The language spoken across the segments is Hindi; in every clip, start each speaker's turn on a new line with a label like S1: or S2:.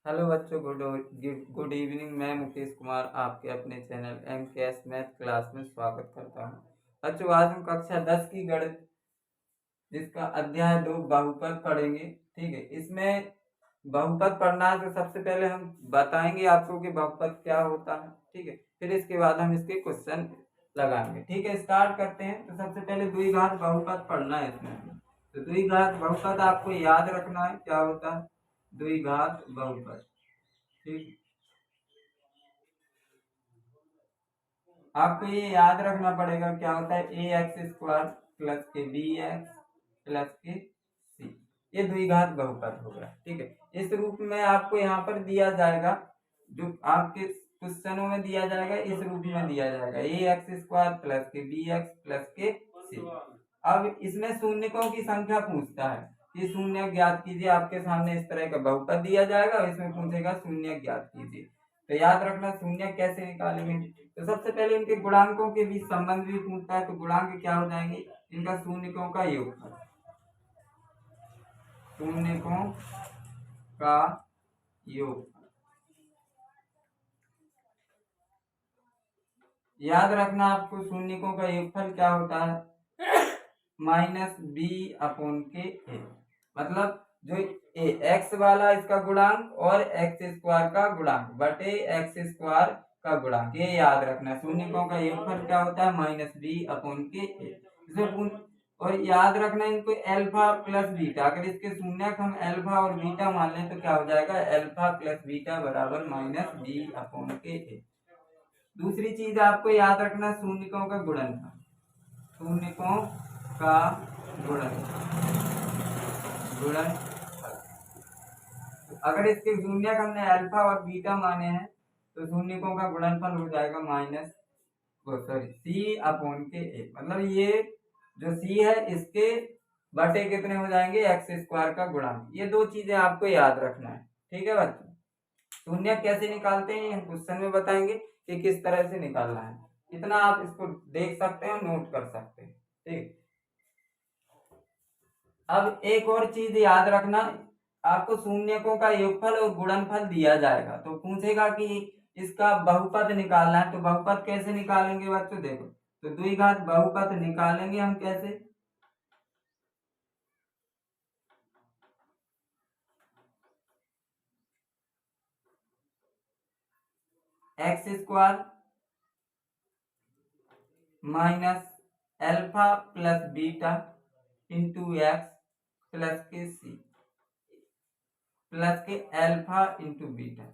S1: हेलो बच्चों, गुड इवनिंग। मैं मुकेश कुमार आपके अपने चैनल MKS मैथ क्लास में स्वागत करता हूं। बच्चों, आज हम कक्षा 10 की गणित जिसका अध्याय 2 बहुपद पढ़ेंगे। ठीक है, इसमें बहुपद पढ़ना है तो सबसे पहले हम बताएंगे आपको कि बहुपद क्या होता है। ठीक है, फिर इसके बाद हम इसके क्वेश्चन लगाएंगे। ठीक है, स्टार्ट करते हैं। तो सबसे पहले द्विघात बहुपद पढ़ना है इसमें। तो द्विघात बहुपद आपको याद रखना है क्या होता है। द्विघात बहुपद, ठीक, आपको ये याद रखना पड़ेगा क्या होता है। ax² प्लस के bx प्लस के c, ये द्विघात बहुपद होगा। ठीक है, इस रूप में आपको यहाँ पर दिया जाएगा, जो आपके क्वेश्चनों में दिया जाएगा इस रूप में दिया जाएगा ax² प्लस के bx प्लस के c। अब इसमें शून्यकों की संख्या पूछता है कि शून्य ज्ञात कीजिए। आपके सामने इस तरह का बहुपद दिया जाएगा, इसमें पूछेगा शून्य ज्ञात कीजिए। तो याद रखना शून्य कैसे निकालेंगे। तो सबसे पहले इनके गुणांकों के बीच संबंध भी पूछता है। तो गुणांक क्या हो जाएंगे, इनका शून्यकों का योगफल, शून्यकों का योगफल। याद रखना आपको शून्यकों का योगफल क्या होता है, -b/a। मतलब जो एक्स वाला इसका गुणांक और x² का गुणांक बटे x² का गुणांक, ये याद रखना। शून्यकों का योगफल क्या होता है, -b/a। इसमें और याद रखना इनको अल्फा प्लस बीटा, अगर इसके शून्यक हम अल्फा और बीटा मान लें तो क्या हो जाएगा, अल्फा प्लस बीटा बराबर -b/a। दूसरी चीज आपको याद रखना शून्यकों का गुणनफल, शून्यकों का गुणनफल। अगर इसके शून्यक हमने अल्फा और बीटा माने हैं तो शून्यकों का गुणनफल हो जाएगा c/a। मतलब ये जो c है इसके बटे कितने हो जाएंगे, x² का गुणांक। ये दो चीजें आपको याद रखना है। ठीक है बच्चों, शून्य कैसे निकालते हैं हम क्वेश्चन में बताएंगे कि किस तरह से निकालना है। इतना आप इसको देख सकते हैं, नोट कर सकते हैं। ठीक, अब एक और चीज याद रखना, आपको शून्यकों का योगफल और गुणनफल दिया जाएगा तो पूछेगा कि इसका बहुपद निकालना है। तो बहुपद कैसे निकालेंगे बच्चों, देखो। तो द्विघात बहुपद निकालेंगे हम कैसे, x² minus alpha plus beta into x plus के c प्लस के अल्फा इंटू बीटा,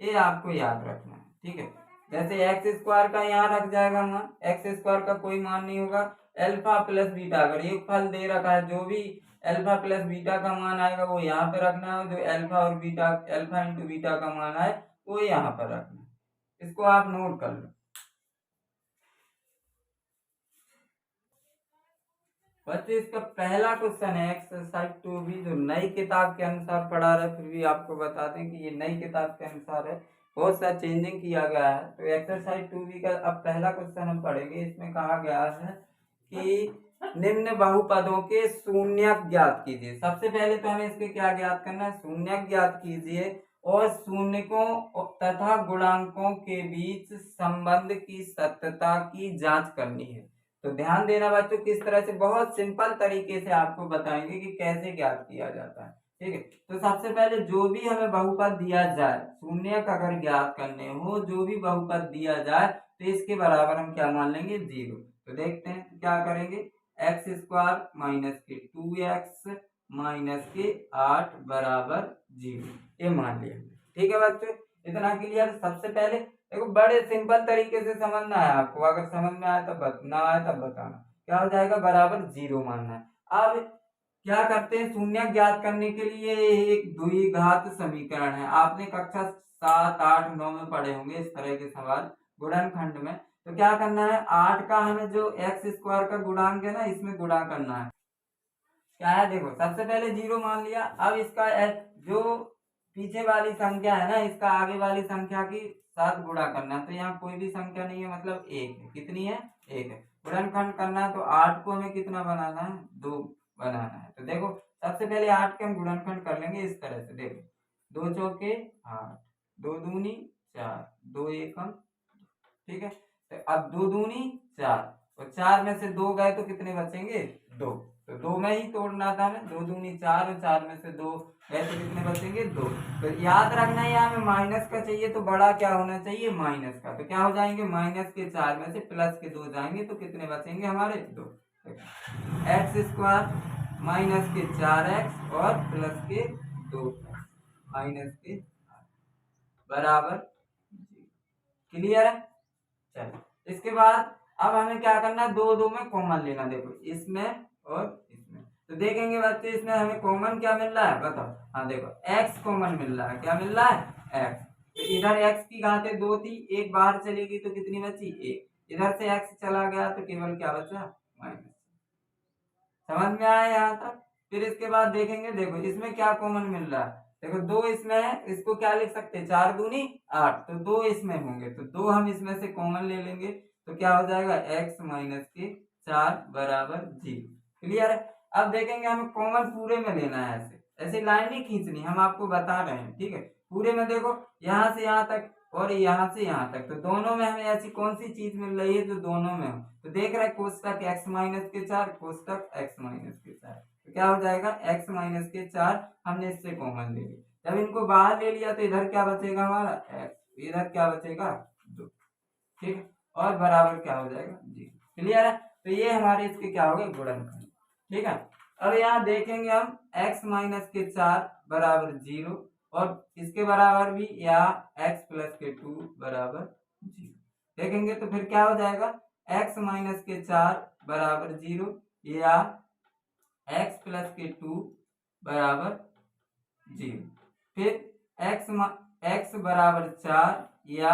S1: ये आपको याद रखना है। ठीक है, जैसे x² का यहाँ रख जाएगा मान, x² का कोई मान नहीं होगा। अल्फा प्लस बीटा अगर एक फल दे रखा है, जो भी अल्फा प्लस बीटा का मान आएगा वो यहाँ पे रखना है, जो अल्फा और बीटा अल्फा इंटू बीटा का मान आए वो यहाँ पर रखना है। इसको आप नोट कर लो बच्चे। इसका पहला क्वेश्चन है एक्सरसाइज 2B, जो नई किताब के अनुसार पढ़ा रहे, फिर भी आपको बता दें कि ये नई किताब के अनुसार है, बहुत सा चेंजिंग किया गया है। तो एक्सरसाइज 2B का अब पहला क्वेश्चन हम पढ़ेंगे। इसमें कहा गया है कि निम्न बहुपदों के शून्यक ज्ञात कीजिए। सबसे पहले तो हमें इसके क्या ज्ञात करना है, शून्यक ज्ञात कीजिए और शून्यकों तथा गुणांकों के बीच संबंध की सत्यता की जांच करनी है। तो ध्यान देना बच्चों, किस तरह से बहुत सिंपल तरीके से आपको बताएंगे कि कैसे ज्ञात किया जाता है। ठीक है, तो सबसे पहले जो भी हमें बहुपद दिया जाए, शून्यक अगर ज्ञात करने हो, जो भी बहुपद दिया जाए तो इसके बराबर हम क्या मान लेंगे, 0। तो देखते हैं तो क्या करेंगे, x² माइनस के 2x माइनस के 8 बराबर 0, ये मान लिया। ठीक है बच्चों, इतना क्लियर। सबसे पहले देखो, बड़े सिंपल तरीके से समझना है आपको, अगर समझ में आए तब ना आए तब बताना। क्या हो जाएगा, बराबर 0 मानना है। अब क्या करते हैं, शून्य ज्ञात करने के लिए एक द्विघात समीकरण है, आपने कक्षा 7, 8, 9 में पढ़े होंगे इस तरह के सवाल गुणनखंड में। तो क्या करना है, 8 का हमें जो x² का गुणांक है ना, इसमें गुणा करना है। क्या है, देखो सबसे पहले 0 मान लिया। अब इसका जो पीछे वाली संख्या है ना, इसका आगे वाली संख्या की साथ गुणा करना है। तो यहाँ कोई भी संख्या नहीं है, मतलब 1 है। कितनी है, 1 है। गुणनखंड करना है तो 8 को हमें कितना बनाना है, 2 बनाना है। तो देखो सबसे पहले 8 के हम गुणनखंड कर लेंगे इस तरह से। देखो 2 चौके 8, 2 दूनी 4, 2 एकम, ठीक है। तो अब 2 दूनी 4 और 4 में से 2 गए तो कितने बचेंगे 2, तो 2 में ही तोड़ना था हमें, 2 दूनी 4 और 4 में से 2 गए तो कितने बचेंगे 2। तो याद रखना है यहाँ हमें माइनस का चाहिए तो बड़ा क्या होना चाहिए माइनस का, तो क्या हो जाएंगे माइनस के 4 में से प्लस के 2 जाएंगे तो कितने बचेंगे हमारे 2। एक्स स्क्वायर माइनस के 4x और प्लस के 2 माइनस के बराबर, क्लियर है। चलो इसके बाद अब हमें क्या करना है, दो में कॉमन लेना। देखो इसमें और इसमें, तो देखेंगे बच्चे इसमें हमें कॉमन क्या मिल रहा है बताओ। हाँ देखो x कॉमन मिल रहा है, क्या मिल रहा है x, तो इधर x की घातें 2 थी, एक बाहर चली गई तो कितनी बची 1, इधर से x चला गया तो केवल क्या बचा माइनस। समझ में आया यहाँ तक। फिर इसके बाद देखेंगे, देखो इसमें क्या कॉमन मिल रहा है, देखो 2 इसमें है, इसको क्या लिख सकते हैं 4 दूनी 8, तो 2 इसमें होंगे तो 2 हम इसमें से कॉमन ले लेंगे तो क्या हो जाएगा x माइनस के 4 बराबर 0। क्लियर है। अब देखेंगे हमें कॉमन पूरे में लेना है, ऐसे ऐसे लाइन नहीं खींचनी, हम आपको बता रहे हैं, ठीक है। पूरे में देखो यहाँ से यहाँ तक और यहाँ से यहाँ तक, तो दोनों में हमें ऐसी कौन सी चीज मिल रही है जो दोनों में हो, तो देख रहे हैं कोष्टक x माइनस के 4 कोष्टक x माइनस के 4, तो क्या हो जाएगा x माइनस के 4 हमने इससे कॉमन ले लिया। जब इनको बाहर ले लिया तो इधर क्या बचेगा हमारा x, इधर क्या बचेगा 2, ठीक है, और बराबर क्या हो जाएगा 0। क्लियर है। तो ये हमारे इसके क्या हो गए गुणनखंड, ठीक है। अब यहाँ देखेंगे हम x माइनस के 4 बराबर 0 और इसके बराबर भी या x प्लस के 2 बराबर 0 देखेंगे तो फिर क्या हो जाएगा x माइनस के 4 बराबर 0 या x प्लस के 2 बराबर 0, फिर x बराबर 4 या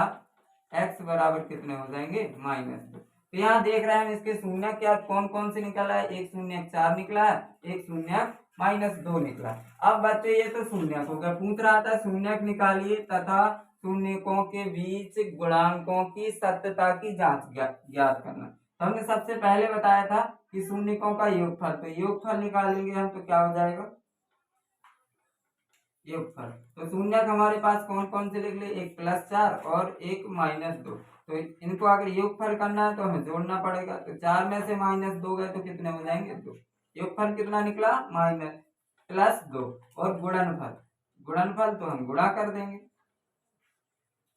S1: x बराबर कितने हो जाएंगे -2। तो यहाँ देख रहे हैं इसके शून्य क्या कौन कौन से निकला है, एक शून्य 4 निकला है, एक शून्य -2 निकला। अब बच्चे ये तो शून्य हो गया, पूछ रहा था शून्य निकालिए तथा शून्यकों के बीच गुणांकों की सत्यता की जांच ज्ञात करना। तो हमने सबसे पहले बताया था कि शून्यकों का योगफल, तो योगफल निकालेंगे हम तो क्या हो जाएगा योगफल। तो शून्यक हमारे पास कौन कौन से लिख ले, एक +4 और एक -2, तो इनको अगर योगफल करना है तो हमें जोड़ना पड़ेगा, तो 4 में से -2 गए तो कितने हो जाएंगे 2, योगफल कितना निकला +2 और गुणनफल, गुणनफल तो हम गुणा कर देंगे,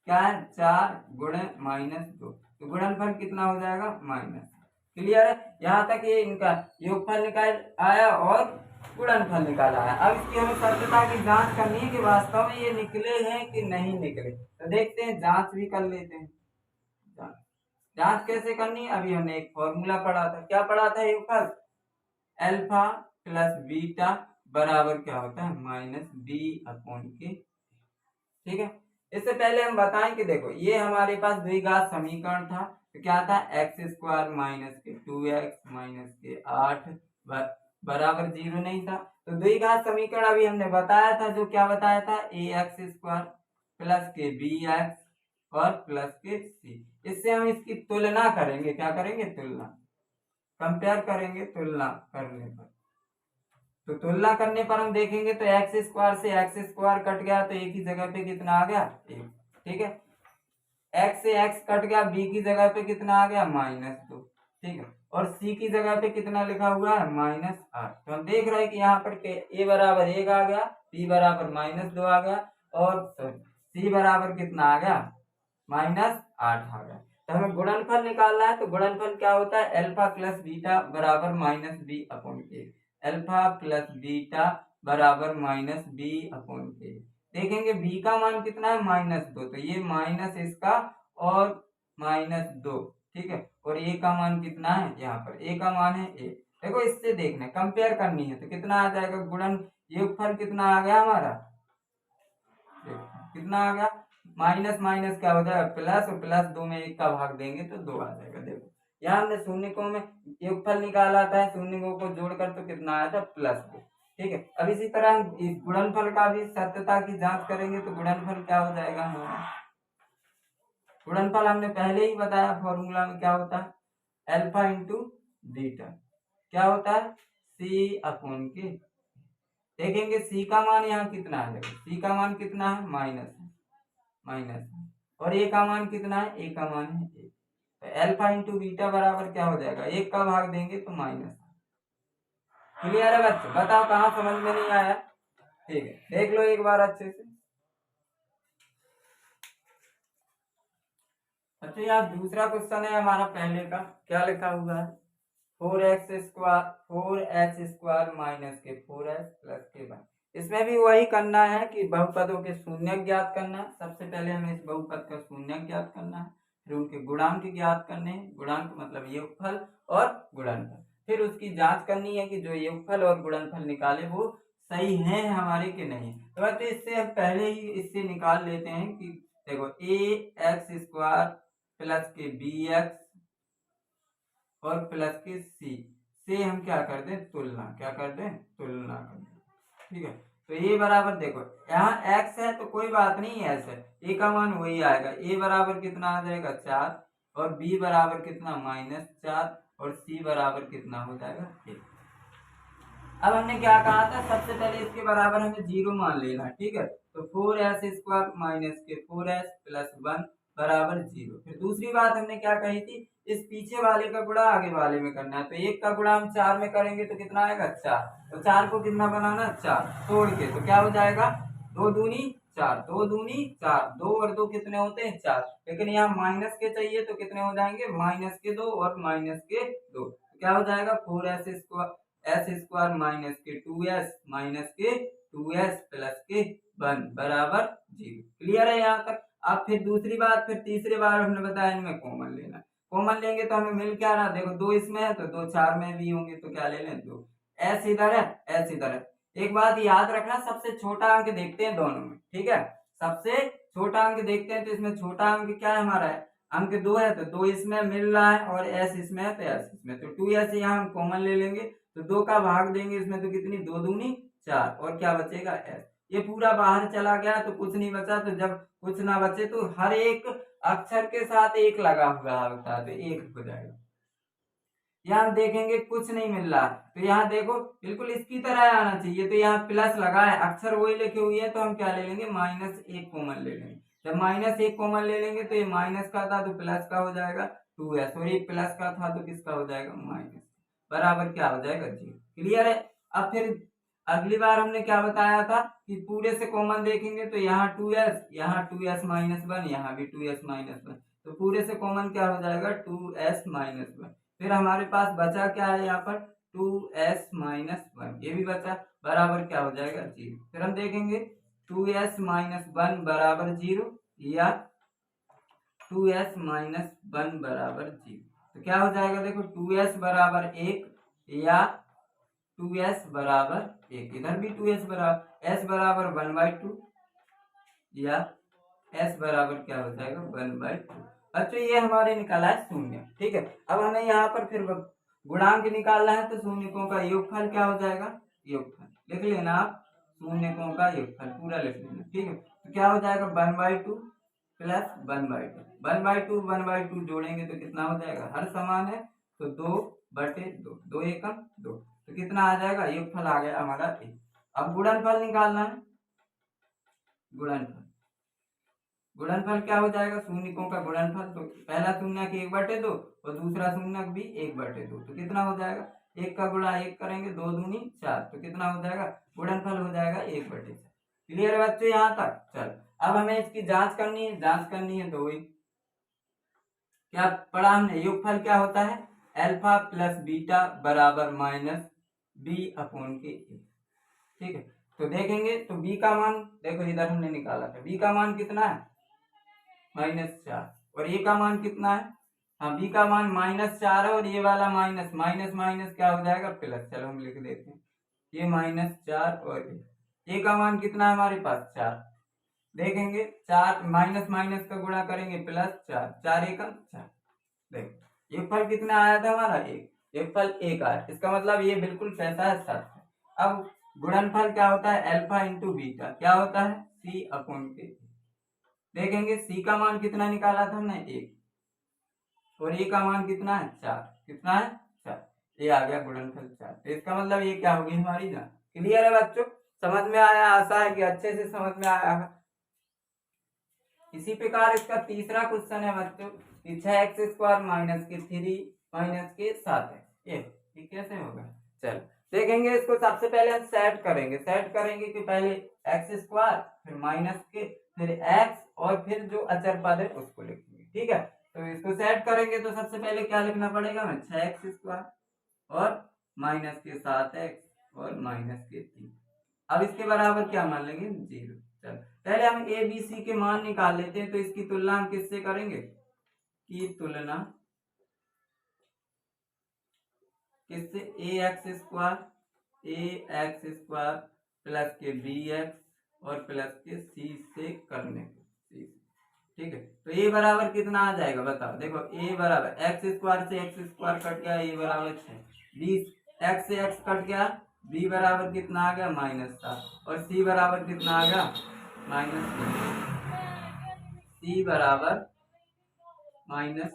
S1: क्या है 4 गुणे -2, तो गुणनफल कितना हो जाएगा माइनस। क्लियर है। यहाँ तक ये इनका योगफल निकाल आया और गुणनफल निकाला है। अब इसकी हमें सत्यता की जांच करनी है कि वास्तव में ये निकले हैं कि नहीं निकले, तो देखते हैं जांच भी कर लेते हैं। जांच कैसे करनी है, अभी हमने एक फॉर्मूला पढ़ा था, क्या पढ़ा था योगफल अल्फा प्लस बीटा बराबर क्या होता है -b/k, ठीक है। इससे पहले हम बताएं कि देखो ये हमारे पास द्विघात समीकरण था, तो क्या था x² - के 2x - के 8 बराबर 0 नहीं था। तो द्विघात समीकरण अभी हमने बताया था, जो क्या बताया था ax² प्लस के bx और प्लस के c। इससे हम इसकी तुलना करेंगे, क्या करेंगे तुलना, कंपेयर करेंगे तुलना करने पर। तो तुलना करने पर हम देखेंगे तो x² से x² कट गया तो एक ही जगह पे कितना आ गया 1, ठीक है। x से x कट गया, b की जगह पे कितना आ गया -2, ठीक है, और c की जगह पे कितना लिखा हुआ है -8। तो हम देख रहे हैं कि यहाँ पर a बराबर 1 आ गया, b बराबर -2 आ गया और c बराबर कितना आ गया -8 आ गया। तो हमें गुणनफल निकालना है, तो गुणनफल क्या होता है अल्फा प्लस बीटा बराबर -b/k, अल्फा प्लस बीटा बराबर -b/k। देखेंगे b का मान कितना है -2, तो ये माइनस इसका और -2, ठीक है, और a का मान कितना है, यहाँ पर a का मान है 1। देखो इससे देखना कंपेयर करनी है तो कितना आ जाएगा गुणन, योगफल कितना आ गया हमारा, कितना आ गया माइनस माइनस क्या हो जाएगा प्लस, और प्लस 2 में 1 का भाग देंगे तो 2 आ जाएगा। देखो यहाँ हमने शून्यकों में योगफल निकाला था, शून्यकों को जोड़कर तो कितना आया था +2, ठीक है। अब इसी तरह हम इस गुणनफल का भी सत्यता की जांच करेंगे, तो गुणनफल क्या हो जाएगा हमारा, गुणनफल हमने पहले ही बताया फॉर्मूला में क्या होता है अल्फा इंटू बीटा, क्या होता है c/k। देखेंगे सी का मान यहाँ कितना है, देखो सी का मान कितना है, माइनस है, और ए का मान कितना है, ए का मान है एक। तो एल्फा इंटू बीटा बराबर क्या हो जाएगा, एक का भाग देंगे तो माइनस। क्लियर है बच्चों, बताओ कहाँ समझ में नहीं आया। ठीक है, देख लो एक बार अच्छे से। अच्छा यहाँ दूसरा क्वेश्चन है हमारा पहले का, क्या लिखा हुआ है, 4x² माइनस के 4s प्लस के 1। इसमें भी वही करना है कि बहुपदों के शून्य ज्ञात करना है। सबसे पहले हमें इस बहुपद का शून्य ज्ञात करना है, फिर उनके गुणांक ज्ञात करने हैं, गुणांक मतलब योगफल और गुणनफल। फिर उसकी जांच करनी है कि जो योगफल और गुणनफल निकाले वो सही हैं हमारे कि नहीं। तो इससे हम पहले ही इससे निकाल लेते हैं कि देखो ax² प्लस के bx और प्लस के c से हम क्या कर दें, तुलना, क्या कर दें, तुलना कर दें। ठीक है, तो ये बराबर देखो यहाँ x है तो कोई बात नहीं है, ऐसे a का मान वही आएगा, a बराबर कितना आ जाएगा 4, और b बराबर कितना -4, और c बराबर कितना हो जाएगा 1। अब हमने क्या कहा था, सबसे पहले इसके बराबर हमें 0 मान लेना। ठीक है, तो 4s² माइनस के 4s प्लस 1 बराबर 0। फिर दूसरी बात हमने क्या कही थी, इस पीछे वाले का गुणा आगे वाले में करना है। तो 1 का गुणा हम 4 में करेंगे तो कितना आएगा 4, तो 4 को कितना बनाना 4 तोड़ के, तो क्या हो जाएगा 2 दूनी 4, 2 दूनी 4, 2 और 2 कितने होते हैं 4। लेकिन यहाँ माइनस के चाहिए तो कितने हो जाएंगे, -2 और -2, तो क्या हो जाएगा 4s² माइनस के 2s माइनस के 2s प्लस के 1 बराबर 0। क्लियर है यहाँ तक। अब फिर दूसरी बात, फिर तीसरे बार हमने बताया इनमें कॉमन लेना। कॉमन लेंगे तो हमें मिल क्या रहा, देखो 2 इसमें है तो 2 4 में भी होंगे, तो क्या ले लें 2, s इधर है s इधर है। एक बात याद रखना, सबसे छोटा अंक देखते हैं दोनों में। ठीक है, सबसे छोटा अंक देखते हैं, तो इसमें छोटा अंक क्या है हमारा है, अंक 2 है, तो 2 इसमें मिल रहा है और s इसमें है तो s इसमें, तो 2s यहाँ हम कॉमन ले लेंगे, तो 2 का भाग देंगे इसमें तो कितनी 2 दूनी 4, और क्या बचेगा s। ये पूरा बाहर चला गया तो कुछ नहीं बचा, तो जब कुछ ना बचे तो हर एक अक्षर के साथ एक लगा हुआ होता है तो एक हो जाएगा। यहाँ हम देखेंगे कुछ नहीं मिल रहा, तो यहाँ देखो बिल्कुल इसकी तरह आना चाहिए, तो यहाँ प्लस लगा है, अक्षर वही लिखे हुई है, तो हम क्या ले लेंगे -1 कॉमन ले लेंगे। जब -1 कॉमन ले लेंगे तो ये माइनस का था तो प्लस का हो जाएगा 2s, और ये प्लस का था तो किसका हो जाएगा माइनस, बराबर क्या हो जाएगा 0। क्लियर है। अब फिर अगली बार हमने क्या बताया था कि पूरे से कॉमन देखेंगे तो यहाँ 2s, यहाँ 2s माइनस 1, यहाँ भी 2s माइनस 1, तो पूरे से कॉमन क्या हो जाएगा 2s माइनस 1। फिर हमारे पास बचा क्या है यहाँ पर 2s माइनस 1, ये भी बचा, बराबर क्या हो जाएगा 0। फिर हम देखेंगे 2s माइनस 1 बराबर 0 या 2s माइनस 1 बराबर 0, तो क्या हो जाएगा देखो 2s बराबर 1 या 2s बराबर 1, इधर भी 2s बराबर s बराबर 1/2 या s बराबर क्या हो जाएगा 1/2। अच्छा ये हमारे निकाला है शून्य। ठीक है, अब हमें यहाँ पर फिर गुणांक निकालना है, तो शून्यकों का योगफल क्या हो जाएगा, योगफल लिख लेना आप, शून्यकों का योगफल पूरा लिख लेना। ठीक है, तो क्या हो जाएगा 1/2 प्लस 1/2, 1/2 1/2 जोड़ेंगे तो कितना हो जाएगा, हर समान है तो 2/2, 2 एकम 2, तो कितना आ जाएगा, योगफल आ गया हमारा 1। अब गुणनफल निकालना है, गुणनफल, गुणनफल क्या हो जाएगा, शून्यकों का गुणनफल, तो पहला शून्यक 1/2 और दूसरा शून्यक भी 1/2, तो कितना हो जाएगा, 1 का गुणा 1 करेंगे 2 दूनी 4, तो कितना हो जाएगा, गुणनफल हो जाएगा 1/4। क्लियर है बच्चों यहाँ तक। चल अब हमें इसकी जांच करनी है, जांच करनी है तो वही क्या पढ़ा हमने, योगफल क्या होता है, अल्फा प्लस बीटा बराबर माइनस b/k। ठीक है, तो देखेंगे तो b का मान देखो इधर हमने निकाला था, b का मान कितना है -4, और a का मान कितना है, हाँ b का मान -4 है, और ये वाला माइनस माइनस माइनस क्या हो जाएगा प्लस, चलो हम लिख देते हैं, ये -4 और a का मान कितना है हमारे पास 4, देखेंगे 4 माइनस माइनस का गुणा करेंगे प्लस 4, 4 एकम 4, देखो ये फल कितना आया था हमारा 1, ये फल 1 आया, इसका मतलब ये बिल्कुल पैसा है 7। अब गुणनफल क्या होता है, अल्फा इंटू बीटा क्या होता है c/k। देखेंगे c का मान कितना निकाला था हमने 1, और a का मान कितना है 4, कितना है 4, ये आ गया गुणनफल 4, तो इसका मतलब ये क्या होगी हमारी जान। क्लियर है बच्चों। समझ में आया? आशा है कि अच्छे से समझ में आया है। इसी प्रकार इसका तीसरा क्वेश्चन है बच्चों कि 6x² माइनस के 3 माइनस के 7 ये कैसे होगा? चल देखेंगे इसको। सबसे पहले हम सेट करेंगे कि पहले x² फिर माइनस के फिर x और फिर जो अचर पद है उसको लिखेंगे। ठीक है, तो इसको सेट करेंगे तो सबसे पहले क्या लिखना पड़ेगा हमें? 6x² और माइनस के 7x और माइनस के 3। अब इसके बराबर क्या मान लेंगे? 0। चल पहले हम ए बी सी के मान निकाल लेते हैं। तो इसकी तुलना हम किससे करेंगे? की तुलना किससे? ax² प्लस के bx और प्लस के c से करने को। ठीक है, तो a बराबर कितना आ जाएगा बताओ। देखो a बराबर x² से x² कट गया, a बराबर 6। b x से x कट गया, b बराबर कितना आ गया? -7। और c बराबर कितना आ गया? -c बराबर -3।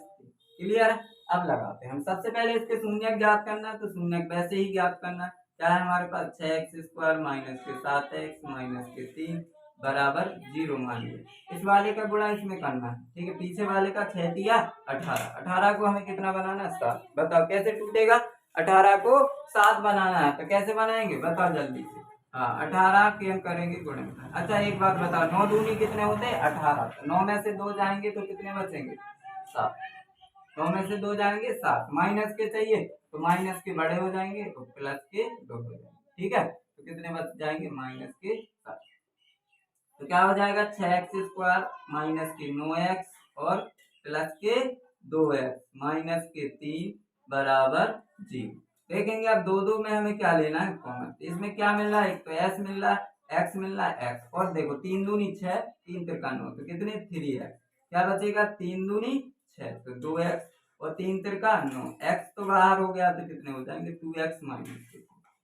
S1: क्लियर है? अब लगाते हैं हम। सबसे पहले इसके शून्यक ज्ञात करना है, तो शून्यक वैसे ही ज्ञात करना है। क्या है हमारे पास? 6x² माइनस के 7x माइनस के 3 बराबर 0 मान लिया। इस वाले का गुणा इसमें करना है। ठीक है, पीछे वाले का 6 दिया 18। 18 को हमें कितना बनाना है? 7। बताओ कैसे टूटेगा? 18 को 7 बनाना है, तो कैसे बनाएंगे बताओ जल्दी से। हाँ, 18 के हम करेंगे गुणनफल। अच्छा एक बात बताओ, 9 दूनी कितने होते हैं? 18। 9 में से 2 जाएंगे तो कितने बचेंगे? 7। 9 में से 2 जाएंगे 7। माइनस के चाहिए तो माइनस के बड़े हो जाएंगे तो प्लस के 2 हो जाएंगे। ठीक है, तो कितने बच जाएंगे? -7। तो क्या हो जाएगा? 6x² माइनस के 9x और प्लस के 2x माइनस के 3 बराबर 0। देखेंगे अब दो में हमें क्या लेना है? कॉमन। इसमें क्या मिल रहा है? एक तो s मिल रहा है, x मिल रहा है, x। और देखो 3 दूनी 6, 3 तिरका 9, तो कितने? 3x। क्या बचेगा? 3 दूनी 6 तो 2x और 3 तिरका 9। x तो बाहर हो गया तो कितने हो जाएंगे? 2x minus 3।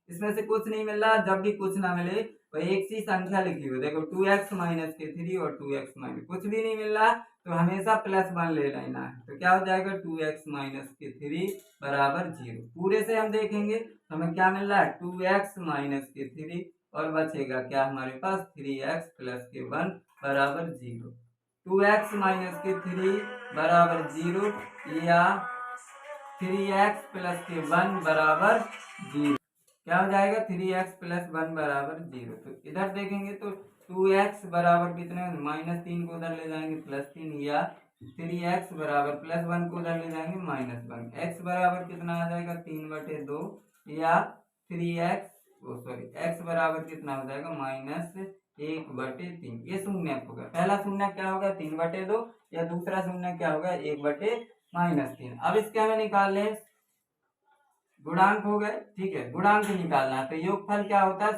S1: इसमें से कुछ नहीं मिल रहा। जब भी कुछ ना मिले तो एक सी संख्या लिखी हो। देखो 2x माइनस के 3 और 2x माइनस, कुछ भी नहीं मिल रहा तो हमेशा +1 ले लेना है। तो क्या हो जाएगा? 2x माइनस के 3 बराबर 0। पूरे से हम देखेंगे तो हमें क्या मिल रहा है? 2x माइनस के 3 और बचेगा क्या हमारे पास? 3x प्लस के 1 बराबर 0। 2x माइनस के 3 बराबर 0 या 3x प्लस के 1 बराबर 0। क्या हो जाएगा? 3x प्लस 1 बराबर 0। तो इधर देखेंगे तो 2x बराबर कितने? -3 को उधर ले जाएंगे +3 या 3x बराबर +1 को उधर ले जाएंगे -1। x बराबर कितना आ जाएगा? 3/2 या 3x x बराबर कितना हो जाएगा? -1/3। ये शून्य होगा। पहला शून्य क्या होगा? 3/2 या दूसरा शून्य क्या होगा? 1/-3। अब इसके हमें निकाल लें गुणांक हो गए। ठीक है, गुणांक निकालना है तो योगफल क्या होता है?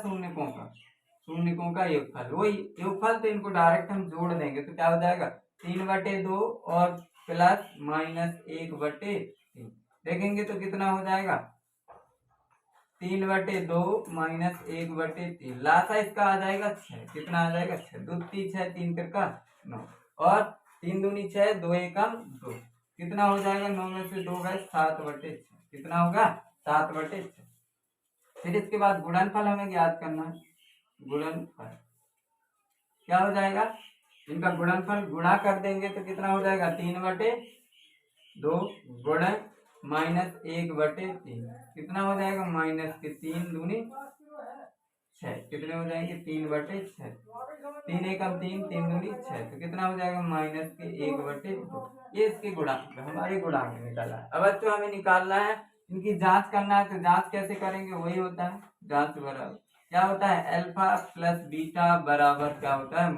S1: शून्यकों का योगफल। वही योगफल तो इनको डायरेक्ट हम जोड़ देंगे तो क्या हो जाएगा? 3/2 और प्लस -1/3। देखेंगे तो कितना हो जाएगा? 3/2 -1/3। लासा इसका आ जाएगा 6। कितना आ जाएगा? 6। 2 3 6 3 तिरका 9 और 3 दूनी 6 2 एकम 2। कितना हो जाएगा? 9 में से 2 गए 7/6। कितना होगा? 7/6। फिर इसके बाद गुणनफल हमें ज्ञात करना है। गुणनफल क्या हो जाएगा? इनका गुणनफल गुणा कर देंगे तो कितना हो जाएगा? 3/2 गुणन -1/3। कितना हो जाएगा? -3 दूनी 6। कितने हो जाएंगे? 3/6। 3 एकम 3 3 दूनी 6 तो कितना हो जाएगा? -1/2। ये इसके गुणांक हमारे गुणांक निकाला है। अब बच्चों हमें निकालना है, इनकी जांच करना है। तो जांच कैसे करेंगे? वही होता है जांच बराबर क्या होता है? अल्फा प्लस बीटा बराबर क्या होता है?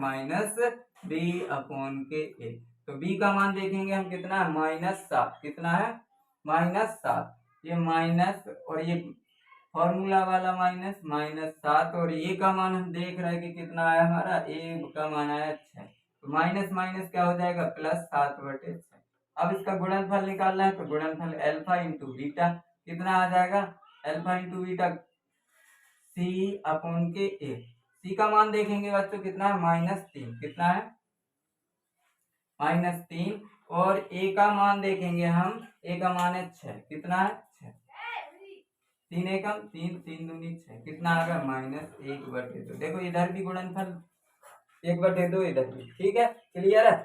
S1: -b/a। तो b का मान देखेंगे हम कितना है? -7। कितना है? -7। ये माइनस और ये फॉर्मूला वाला -7 और a का मान हम देख रहे हैं कि कितना आया हमारा? a का मान आया 6। तो माइनस माइनस क्या हो जाएगा? +7/6। अब इसका गुणनफल निकालना है तो गुणनफल अल्फा इंटू बीटा कितना आ जाएगा? Alpha into beta c/a। c का मान देखेंगे बच्चों कितना है? -3। कितना है? -3। और a का मान देखेंगे हम, a का मान है 6। कितना है? 6। तीन एकम तीन, तीन दूनी 6, कितना आ गया -1/2। देखो इधर भी गुणनफल 1/2 इधर भी, ठीक है, क्लियर है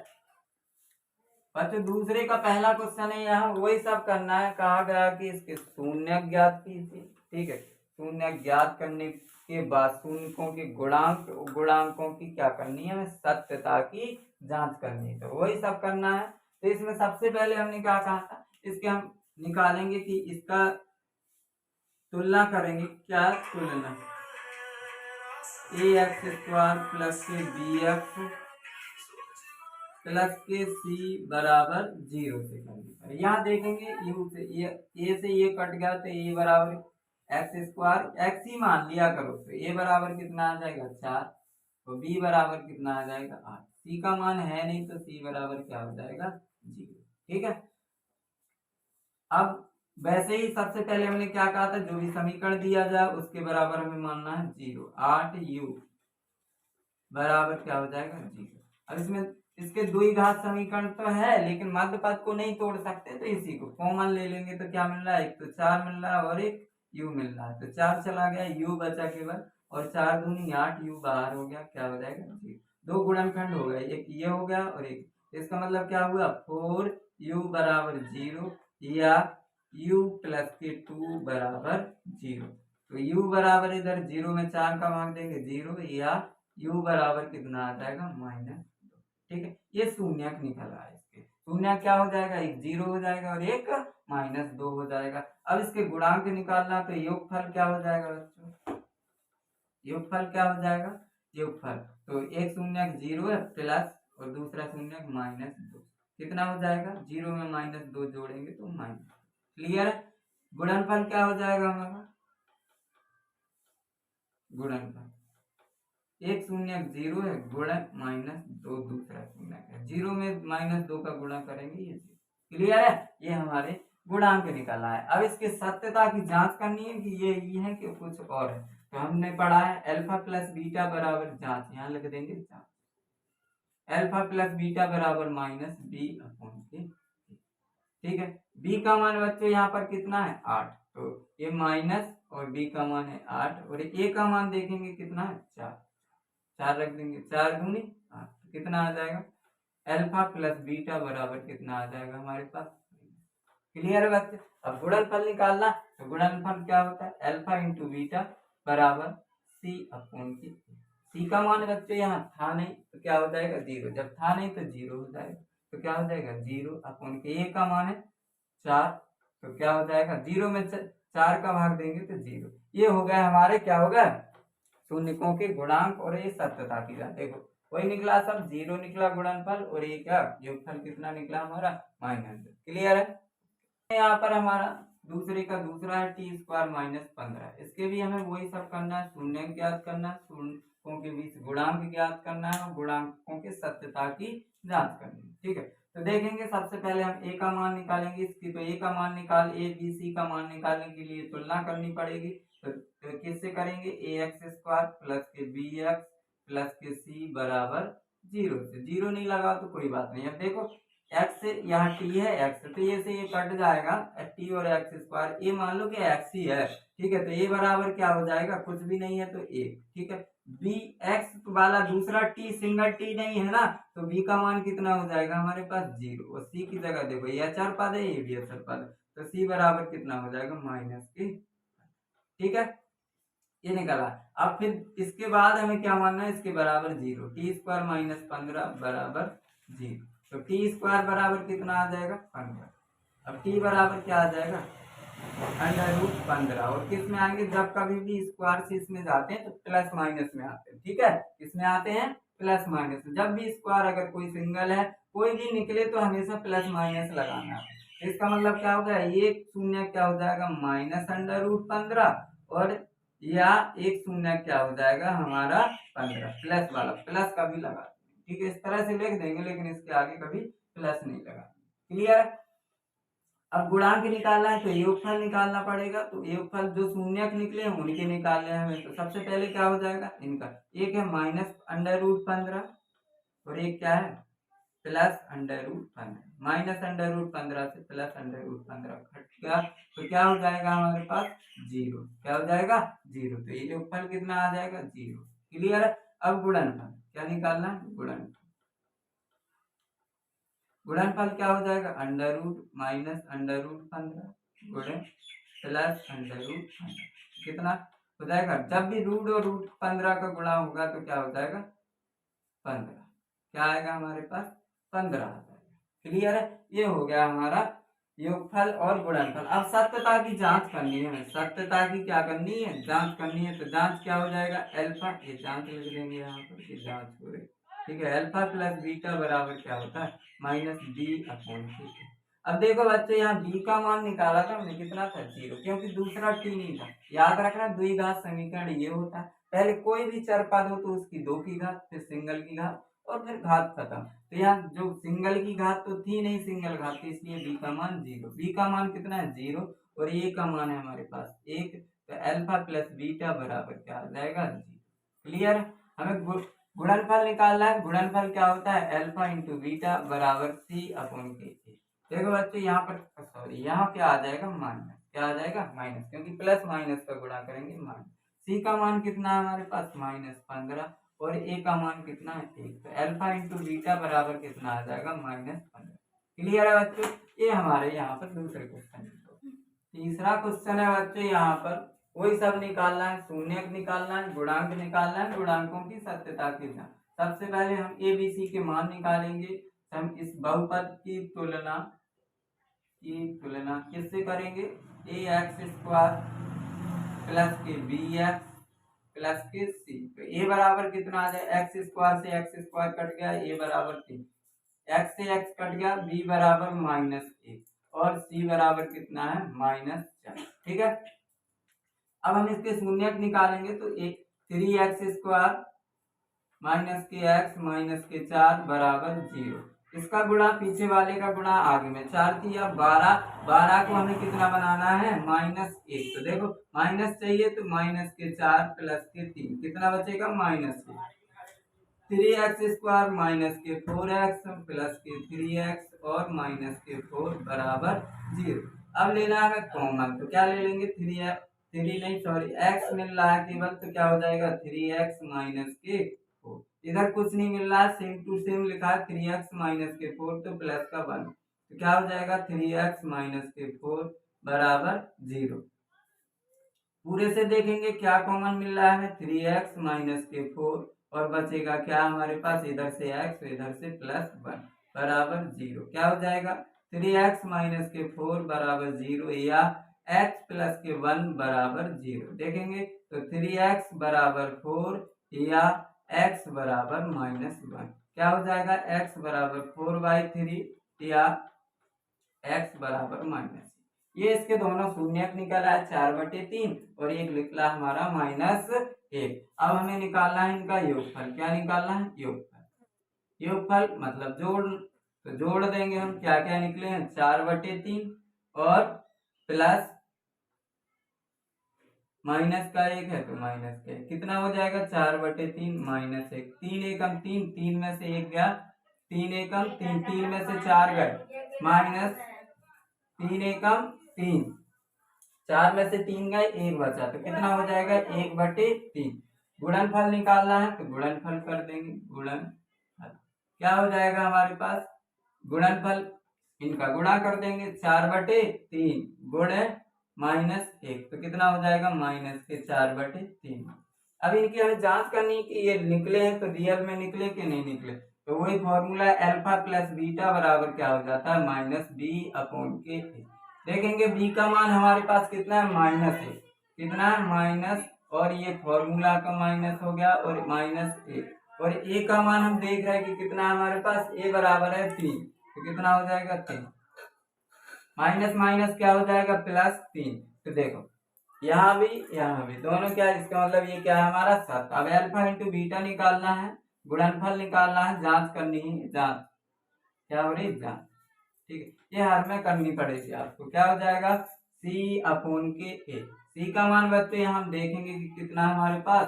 S1: बच्चों। दूसरे का पहला क्वेश्चन है, यहाँ वही सब करना है। कहा गया कि इसके शून्य ज्ञात कीजिए, ठीक है। शून्य ज्ञात करने के बाद शून्यों के गुणांकों की क्या करनी है, हमें सत्यता की जांच करनी है, तो वही सब करना है। तो इसमें सबसे पहले हमने क्या कहा था, इसके हम निकालेंगे कि इसका तुलना करेंगे, क्या तुलना, ax² प्लस के bx प्लस के c बराबर 0 से करनी। यहाँ देखेंगे u से ये से ये कट गया तो a बराबर x², x ही मान लिया करो, तो a बराबर कितना आ जाएगा 4, तो b बराबर कितना आ जाएगा 8। c का मान है नहीं तो c बराबर क्या हो जाएगा 0, ठीक है। अब वैसे ही सबसे पहले हमने क्या कहा था, जो भी समीकरण दिया जाए उसके बराबर हमें मानना है 0। 8u बराबर क्या हो जाएगा 0। अब इसमें इसके द्विघात समीकरण तो है, लेकिन मध्य पद को नहीं तोड़ सकते, तो इसी को कॉमन ले लेंगे तो क्या मिल रहा है, एक तो 4 मिल रहा है और एक u मिल रहा है, तो 4 चला गया, u बचा केवल, और 4 दूनी 8, u बाहर हो गया, क्या हो जाएगा 0। दो गुणनखंड हो गए, एक ये हो गया और एक, इसका मतलब क्या हुआ 4u बराबर 0 या u प्लस के 2 बराबर 0। तो u बराबर इधर 0 में 4 का भाग देंगे 0, या u बराबर कितना आ जाएगा -2, ठीक है। ये शून्यक निकल रहा है, इसके शून्य क्या हो जाएगा, एक 0 हो जाएगा और एक -2 हो जाएगा। अब इसके गुणांक निकालना, तो योगफल क्या हो जाएगा बच्चों, योगफल क्या हो जाएगा, योगफल, तो एक शून्यक 0 है प्लस और दूसरा शून्यक -2, कितना हो जाएगा, 0 में -2 जोड़ेंगे तो माइनस, क्लियर है। गुणनफल क्या हो जाएगा हमारा, गुणनफल एक शून्यक 0 है गुणा -2 दूसरा शून्यक है, 0 में -2 का गुणा करेंगे ये 0, क्लियर है। ये हमारे गुणांक निकला है। अब इसके सत्यता की जांच करनी है कि ये है कि कुछ और है, तो हमने पढ़ा है अल्फा प्लस बीटा बराबर जांच, यहाँ लिख देंगे जांच, अल्फा प्लस बीटा बराबर -b/k, ठीक है। b का मान बच्चों यहाँ पर कितना है 8, तो ये माइनस और b का मान है 8, और a का मान देखेंगे कितना है 4 रख देंगे, 4 दूनी 8, तो कितना आ जाएगा, अल्फा प्लस बीटा बराबर कितना आ जाएगा हमारे पास, क्लियर है बच्चे। अब गुणनफल निकालना, तो गुणनफल क्या होता है, अल्फा इंटू बीटा बराबर c/k। c का मान बच्चे यहाँ था नहीं तो क्या हो जाएगा 0, जब था नहीं तो 0 हो जाएगा, तो क्या हो जाएगा 0/k। a का मान है 4, तो क्या हो जाएगा 0 में 4 का भाग देंगे तो 0। ये हो गया हमारे, क्या हो गया, शून्यकों के गुणांक और ये सत्यता की जांच। देखो वही निकला, सब 0 निकला गुणनफल, और ये क्या योगफल कितना निकला हमारा -2, क्लियर है। यहाँ पर हमारा दूसरे का दूसरा है t² -15, इसके भी हमें वही सब करना है, शून्य ज्ञात करना है, शून्यों के बीच गुणांक ज्ञात करना है और गुणांकों के सत्यता की जांच करनी है, ठीक है। तो देखेंगे सबसे पहले हम a का मान निकालेंगे इसकी, तो a का मान निकाल, a b c का मान निकालने के लिए तुलना करनी पड़ेगी, तो किससे करेंगे, ax² प्लस के bx प्लस के c बराबर 0 से, 0 नहीं लगा तो कोई बात नहीं। अब देखो x से यहाँ t है x, तो ये से ये कट जाएगा, t और x², ये मान लो कि x ही है, ठीक है, तो ये बराबर क्या हो जाएगा, कुछ भी नहीं है तो 1, ठीक है। b x वाला दूसरा t सिंगल t नहीं है ना, तो b का मान कितना हो जाएगा हमारे पास 0, और c की जगह देखो ये अचर पद है, ये भी अचर पद है, तो c बराबर कितना हो जाएगा -k, ठीक है, ये निकला। अब फिर इसके बाद हमें क्या मानना है, इसके बराबर 0, t² -15 बराबर 0, तो t² बराबर कितना आ जाएगा 15। अब t बराबर क्या आ जाएगा √15, और किस में आएंगे, जब कभी भी स्क्वायर से इसमें जाते हैं तो प्लस माइनस में आते हैं, ठीक है, इसमें आते हैं प्लस माइनस, जब भी स्क्वायर अगर कोई सिंगल है कोई भी निकले तो हमेशा प्लस माइनस लगाना है। इसका मतलब क्या होगा, एक शून्य क्या हो जाएगा -√15, और या एक शून्य क्या हो जाएगा हमारा 15, प्लस वाला प्लस का भी लगा, ठीक है, इस तरह से लिख देंगे, लेकिन इसके आगे कभी प्लस नहीं लगा, क्लियर। अब गुणांक निकालना है तो योगफल निकालना पड़ेगा, तो योगफल जो शून्यक निकले हैं उनके निकालने हैं हमें, तो सबसे पहले क्या हो जाएगा इनका, एक है -√15 और एक क्या है plus under root 15, minus under root 15 से प्लस अंडर रूट 15 घट गया तो क्या हो जाएगा हमारे पास 0। क्या हो जाएगा 0, तो ये योगफल कितना आ जाएगा 0। क्लियर है। अब गुणनफल क्या निकालना है, गुणनफल। गुणनफल क्या हो जाएगा under root minus under root 15 गुणे प्लस अंडर रूट 15, कितना हो जाएगा, जब भी रूट और रूट 15 का गुणा होगा तो क्या हो जाएगा 15, क्या आएगा हमारे पास 15 आ जाएगा। क्लियर है। ये हो गया हमारा योगफल और गुणनफल। अब सत्यता की जांच करनी है, सत्यता की क्या करनी है, जांच करनी है। तो जांच क्या हो जाएगा अल्फा, ये जांच लिख देंगे यहाँ पर, ये जांच हो रही, ठीक है। अल्फा प्लस बीटा बराबर क्या होता है माइनस बी अपॉन सी। अब देखो बच्चे यहाँ बी का मान निकाला था हमने, कितना था 0, क्योंकि दूसरा टी नहीं था। याद रखना द्विघात समीकरण ये होता है, पहले कोई भी चर पद हो तो उसकी 2 की घात, फिर सिंगल की घात और फिर घात खत्म। तो यहाँ जो सिंगल की घात तो थी नहीं, सिंगल घात थी, इसलिए बी का मान 0। बी का मान कितना है 0 और ए का मान है हमारे पास 1, तो अल्फा प्लस बीटा बराबर क्या आ जाएगा 0। क्लियर। हमें गुणनफल निकालना है। गुणनफल क्या होता है अल्फा इंटू बीटा बराबर सी अपॉन के। देखो बच्चे यहाँ पर सॉरी यहाँ क्या आ जाएगा माइनस, क्या आ जाएगा माइनस, क्योंकि प्लस माइनस का गुणा करेंगे माइनस। सी का मान कितना है हमारे पास माइनस 15 और ए का मान कितना है 1, तो अल्फा इंटू बीटा बराबर कितना आ जाएगा माइनस 15। क्लियर है बच्चों। ये हमारे यहाँ पर दूसरे क्वेश्चन। तीसरा क्वेश्चन है बच्चों, यहाँ पर वही सब निकालना है, शून्यक निकालना है, गुणांक निकालना है, गुणांकों की सत्यता की जांच। सबसे पहले हम ए बी सी के मान निकालेंगे। हम इस बहुपद की तुलना किससे करेंगे, ए एक्स स्क्वायर प्लस के बी एक्स प्लस के सी। तो ए बराबर कितना आ जाए, एक्स स्क्वायर से एक्स स्क्वायर कट गया, ए बराबर 3, एक्स से एक्स कट गया, बी बराबर -1 और सी बराबर कितना है -4। ठीक है। अब हम इसके शून्यक निकालेंगे तो एक 3x² माइनस के एक्स माइनस के 4 बराबर 0। इसका गुणा पीछे वाले का गुणा आगे में 4 थी, अब 12 को हमें कितना बनाना है -1। तो देखो माइनस चाहिए तो माइनस के 4 प्लस के 3 कितना बचेगा -1। 3x² माइनस के 4x प्लस के 3x और माइनस के 4 बराबर 0। अब लेना है कॉमन, तो क्या ले लेंगे 3 नहीं, x मिल रहा है केवल, तो क्या हो जाएगा 3x माइनस के 4। इधर कुछ नहीं मिल रहा है, सेम टू सेम लिखा है 3x माइनस के 4, तो प्लस का 1, तो क्या हो जाएगा 3x माइनस के 4 बराबर 0। पूरे से देखेंगे क्या कॉमन मिल रहा है 3x माइनस के 4 और बचेगा क्या हमारे पास, इधर से x इधर से +1 बराबर 0। क्या हो जाएगा 3x माइनस के 4 बराबर 0 या x प्लस के 1 बराबर 0। देखेंगे तो 3x बराबर 4 या x बराबर -1। क्या हो जाएगा x बराबर 4/3 या x बराबर -। ये इसके दोनों शून्यक निकला है 4/3 और एक निकला हमारा -1। अब हमें निकालना है इनका योगफल। क्या निकालना है योगफल। योगफल मतलब जोड़, तो जोड़ देंगे हम, क्या क्या निकले हैं 4/3 और प्लस माइनस का 1 है तो माइनस का 1, कितना हो जाएगा 4/3 -1। 3 एकम 3, 3 में से 1 गया, 3 एकम 3, 3 में से 4 गए, -3 एकम 3, 4 में से 3 गए 1 बचा, तो कितना हो जाएगा 1/3। गुणनफल निकालना है तो गुणनफल कर देंगे, गुणनफल क्या हो जाएगा हमारे पास, गुणनफल इनका गुणा कर देंगे 4/3 गुणे -1, तो कितना हो जाएगा -4/3। अब इनकी हमें जांच करनी कि ये निकले हैं तो रियल में निकले कि नहीं निकले। तो वही फॉर्मूला अल्फा प्लस बीटा बराबर क्या हो जाता है -b/k। देखेंगे b का मान हमारे पास कितना है -1, कितना है माइनस, और ये फॉर्मूला का माइनस हो गया और -1, और a का मान हम देख रहे हैं कि कितना है हमारे पास, a बराबर है 3, तो कितना हो जाएगा 3, माइनस माइनस क्या हो जाएगा +3। तो देखो यहाँ भी दोनों क्या, इसका मतलब ये क्या है हमारा 7। अब अल्फा इंटू बीटा निकालना है, गुणनफल निकालना है, जांच करनी है, जांच क्या हो रही जांच। ठीक है, ये हर में करनी पड़ेगी आपको। क्या हो जाएगा c/k। c का मान बच्चे हम देखेंगे कि कितना हमारे पास,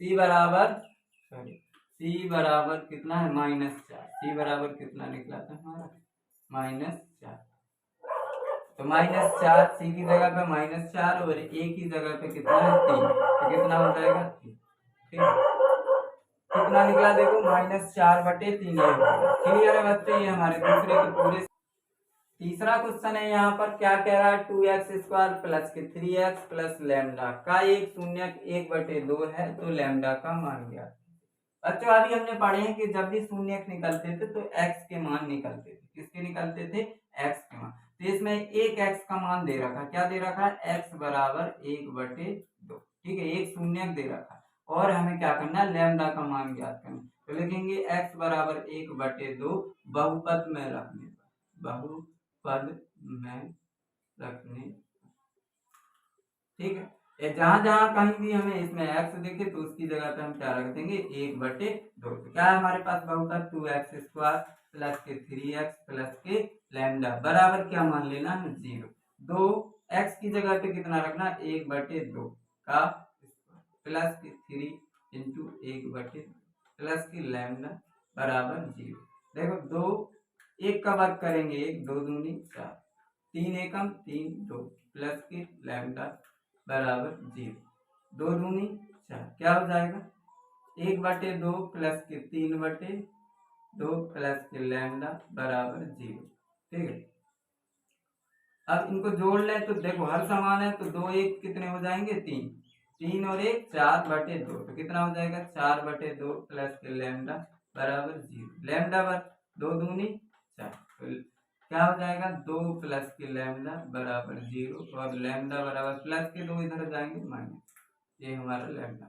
S1: c बराबर सी बराबर कितना है -4। सी बराबर कितना निकला था हमारा -4। तो -4 सी की जगह पे -4 और ए की जगह पे कितना है 3, तो कितना हो जाएगा 3। ठीक है, कितना निकला देखो -4/3 ये क्लियर है बच्चे। ये हमारे दूसरे के पूरे। तीसरा क्वेश्चन है यहाँ पर क्या कह रहा है 2x² प्लस के 3x प्लस लैम्डा का एक शून्यक 1/2 है तो लैम्डा का मान गया। बच्चों अभी हमने पढ़े हैं कि जब भी शून्यक निकलते थे तो x के मान निकलते थे। किसके निकलते थे? x के मान। तो इसमें एक x का मान दे रखा, क्या दे रखा है? x बराबर 1/2। ठीक है, एक शून्यक दे रखा और हमें क्या करना है? लैम्डा का मान ज्ञात करना। तो लिखेंगे x बराबर 1/2 बहुपद में रखने पर, बहुपद में रखने। ठीक है, जहां जहां कहीं भी हमें इसमें x दिखे तो उसकी जगह पे हम क्या रख देंगे? 1/2। तो क्या है हमारे पास बहुपद 2x² प्लस के 3x प्लस के लैम्डा बराबर क्या मान लेना है? 0। दो x की जगह पे कितना रखना? 1/2 का प्लस के 3 इंटू 1/2 प्लस की लैम्डा बराबर 0। देखो दो एक का वर्ग करेंगे, 1 2 दूनी 4, 3 एकम 3 2 प्लस की लैम्डा बराबर 0। 2 दूनी 4, क्या हो जाएगा? 1/2 प्लस के 3/2 प्लस के लैम्डा बराबर 0। ठीक है, अब इनको जोड़ लें तो देखो हर समान है तो 2 1 कितने हो जाएंगे? 3, 3 और 1 4/2 तो कितना हो जाएगा? 4/2 प्लस के लैम्डा बराबर 0। लैम्डा बर 2 दूनी 4 तो क्या हो जाएगा? 2 प्लस के लैम्डा बराबर 0 और लैम्डा बराबर प्लस के 2 इधर जाएंगे माइनस। ये हमारा लैम्डा।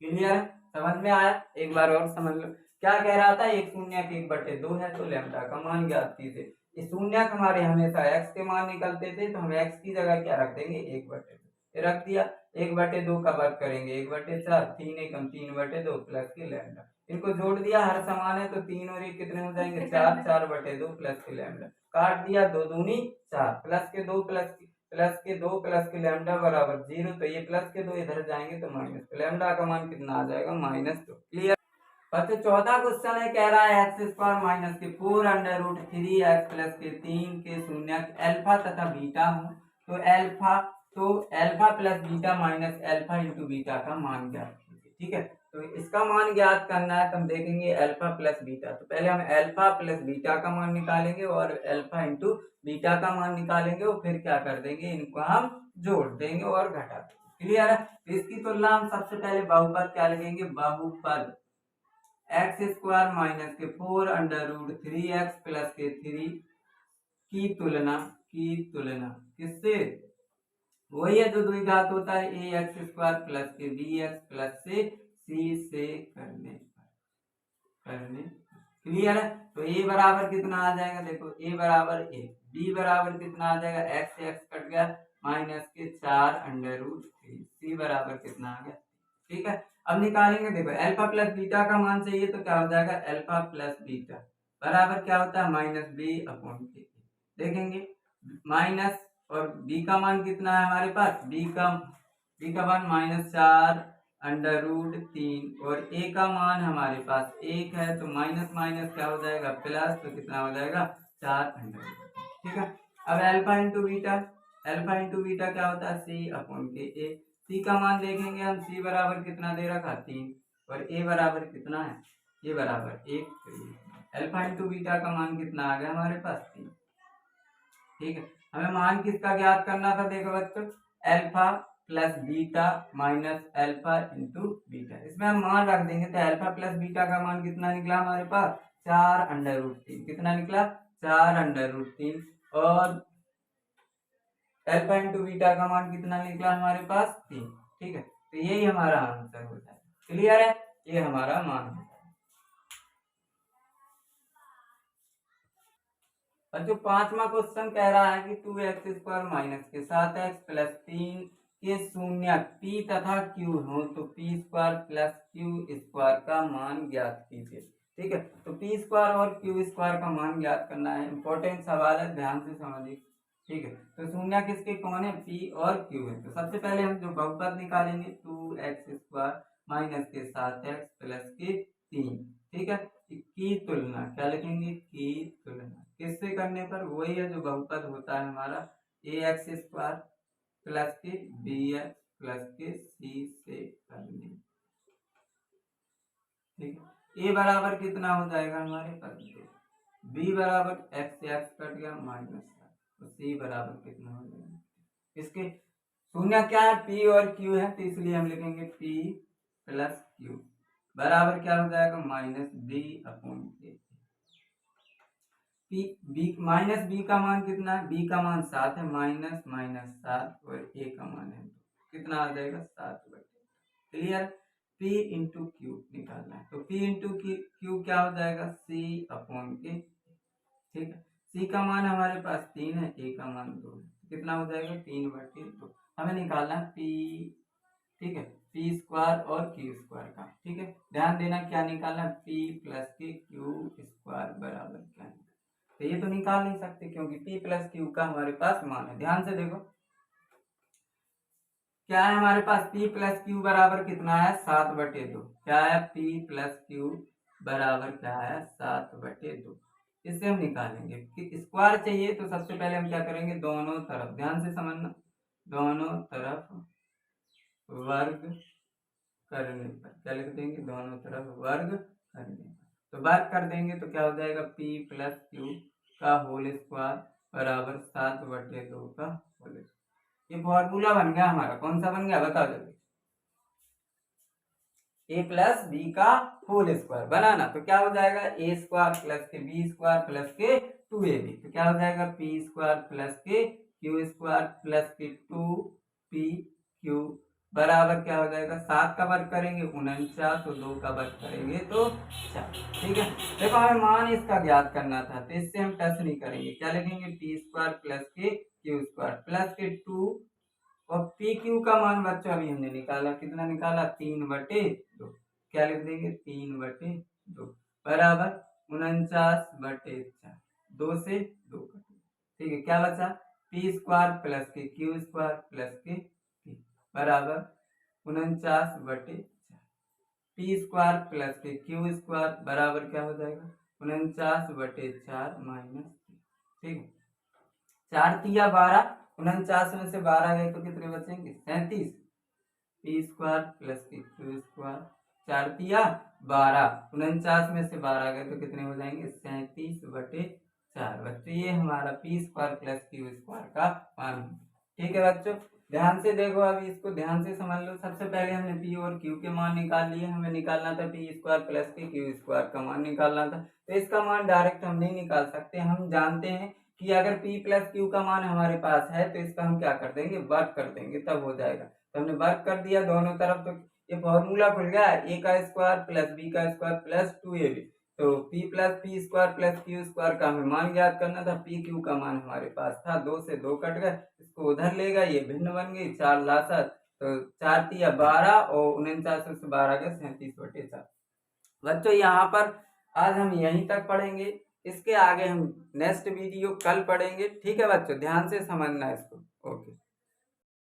S1: क्लियर है? समझ में आया? एक बार और समझ लो क्या कह रहा था। एक शून्यक 1/2 है तो लैम्डा का मान ज्ञात कीजिए। ये शून्यक हमारे हमेशा x के मान निकलते थे तो हम x की जगह क्या रख देंगे? 1/2 रख दिया। 1/2 का वर्ग करेंगे 1/4, 3 एकम 3/2 प्लस के लैम्डा। इनको जोड़ दिया, हर समान है तो 3 और 1 कितने हो जाएंगे? 4, 4/2 प्लस के लैम्डा। काट दिया, 2 दूनी 4 प्लस के 2 प्लस के लैम्डा बराबर 0। तो ये प्लस के 2 इधर जाएंगे तो माइनस, तो लैम्डा का मान कितना आ जाएगा? -2। क्लियर? बच्चों चौथा क्वेश्चन है, कह रहा है x² माइनस के 4√3x प्लस के 3 के शून्यक अल्फा तथा बीटा हो तो alpha plus beta minus alpha into beta का मान ज्ञात कीजिए। ठीक है, तो इसका मान ज्ञात करना है तो हम देखेंगे अल्फा प्लस बीटा। तो पहले हम अल्फा प्लस बीटा का मान निकालेंगे और अल्फा इंटू बीटा का मान निकालेंगे और फिर क्या कर देंगे? इनको हम जोड़ देंगे और घटा देंगे। क्लियर है? तो इसकी तुलना हम सबसे पहले बहुपद क्या लिखेंगे? बहुपद x² माइनस के 4√3x प्लस के 3 की तुलना किससे? वही है जो द्विघात होता है ax² प्लस के bx प्लस से c से करने। क्लियर है? तो a बराबर कितना आ जाएगा? देखो a बराबर 1, b बराबर कितना आ जाएगा? x से x कट गया माइनस के 4√3, c बराबर कितना आ गया? ठीक है, अब निकालेंगे। देखो अल्फा प्लस बीटा का मान चाहिए तो क्या हो जाएगा? अल्फा प्लस बीटा बराबर क्या होता है? -b/k। देखेंगे माइनस और b का मान कितना है हमारे पास? b का मान -4√3 और a का मान हमारे पास 1 है तो माइनस माइनस क्या हो जाएगा? प्लस, तो कितना हो जाएगा? 4√3। ठीक है, अब अल्फा इंटू बीटा क्या होता है? c/k। c का मान देखेंगे हम, c बराबर कितना दे रखा? 3 और a बराबर कितना है? ये बराबर 1। अल्फा इंटू बीटा का मान कितना आ गया हमारे पास? 3। ठीक है, हमें मान किसका ज्ञात करना था? देखो बच्चों alpha plus beta minus alpha into beta, इसमें हम मान रख देंगे तो अल्फा प्लस बीटा का मान कितना निकला हमारे पास? 4√3। कितना निकला? 4√3 और अल्फा इंटू बीटा का मान कितना निकला हमारे पास? 3। ठीक है, तो यही हमारा आंसर हो जाए। क्लियर है? ये हमारा मान है। और जो पांचवा क्वेश्चन कह रहा है कि 2x² माइनस के 7x प्लस 3 के शून्यक p तथा q हो तो p² प्लस q² का मान ज्ञात कीजिए। ठीक है, तो p² और q² का मान ज्ञात करना है। इंपॉर्टेंट सवाल है, ध्यान से समझिए। ठीक है, तो शून्य किसके कौन है? p और q है। तो सबसे पहले हम जो बहुपद निकालेंगे 2x² माइनस के 7x प्लस के 3। ठीक है, की तुलना क्या लिखेंगे, की तुलना किससे करने पर, वही है जो बहुपद होता है हमारा ax² प्लस के bx प्लस के c से करने। ठीक है, a बराबर कितना हो जाएगा हमारे पास, b बराबर x से x कट गया -7, तो c बराबर कितना हो जाएगा, इसके शून्य क्या है, p और q है, तो इसलिए हम लिखेंगे p प्लस q बराबर क्या हो जाएगा, -b/a। माइनस बी का मान कितना है, बी का मान 7 है, -7 और a का मान है कितना आ जाएगा 7/। क्लियर, p इंटू क्यू निकालना है, तो p इंटू क्यू क्या हो जाएगा, c/a। ठीक है, c का मान हमारे पास 3 है, a का मान 2 है, कितना हो जाएगा 3/2। हमें निकालना है p, ठीक है, p² और q² का। ठीक है, ध्यान देना क्या निकालना, p प्लस के q² बराबर क्या है, तो ये तो निकाल नहीं सकते क्योंकि p प्लस क्यू का हमारे पास मान है। ध्यान से देखो क्या है हमारे पास, p प्लस क्यू बराबर कितना है 7/2। क्या है, p प्लस क्यू बराबर क्या है 7/2। इससे हम निकालेंगे कि स्क्वायर चाहिए, तो सबसे पहले हम क्या करेंगे, दोनों तरफ ध्यान से समझना, दोनों तरफ वर्ग करने पर क्या लिख देंगे, दोनों तरफ वर्ग करने पर, तो वर्ग कर देंगे तो क्या हो जाएगा, p प्लस क्यू का होल स्क्वायर बराबर 7/2 का होल स्क्वायर। ये फॉर्मूला बन गया हमारा, कौन सा बन गया बताओ जल्दी, a प्लस बी का होल स्क्वायर बनाना, तो क्या हो जाएगा a² प्लस के b² प्लस के 2ab, तो क्या हो जाएगा p² प्लस के q² प्लस के 2pq बराबर क्या हो जाएगा, 7 का वर्ग करेंगे 49 और 2 का वर्ग करेंगे तो 4। ठीक है, देखो हमें मान इसका ज्ञात करना था, तो इससे हम टच नहीं करेंगे, क्या लिखेंगे p² प्लस के q² प्लस के 2 और पी क्यू का मान बच्चों अभी हमने निकाला, कितना निकाला 3/2, क्या लिख देंगे 3/2 बराबर 49/4, 2 से 2 कटे। ठीक है, क्या बचा p² प्लस के q² प्लस के p बराबर 49/4, p² प्लस के q² बराबर क्या हो जाएगा 49/4 -3। ठीक है, 4 तिया 12, 49 में से 12 गए तो कितने बचेंगे 37, p² प्लस के q², 4 तिया 12, 49 में से 12 गए तो कितने हो जाएंगे 37/4 बच्चों, ये हमारा p² प्लस q² का मान। ठीक है बच्चों, ध्यान से देखो, अभी इसको ध्यान से समझ लो। सबसे पहले हमने p और q के मान निकाल लिए, हमें निकालना था p² प्लस के q² का मान निकालना था, तो इसका मान डायरेक्ट हम नहीं निकाल सकते, हम जानते हैं कि अगर p प्लस क्यू का मान हमारे पास है तो इसका हम क्या कर देंगे, वर्ग कर देंगे, तब हो जाएगा। तो हमने वर्ग कर दिया दोनों तरफ, तो ये फॉर्मूला खुल गया, a का स्क्वायर प्लस b का स्क्वायर प्लस 2ab, तो p plus p² plus q² का हमें मान ज्ञात करना था, p q का मान हमारे पास था, 2 से 2 कट गए, इसको उधर ले गए, ये भिन्न बन गई, 4 लासा, तो 4 तिया 12 और 49 से 12 गए 37/4। बच्चों यहाँ पर आज हम यहीं तक पढ़ेंगे, इसके आगे हम नेक्स्ट वीडियो कल पढ़ेंगे। ठीक है बच्चों, ध्यान से समझना इसको। ओके।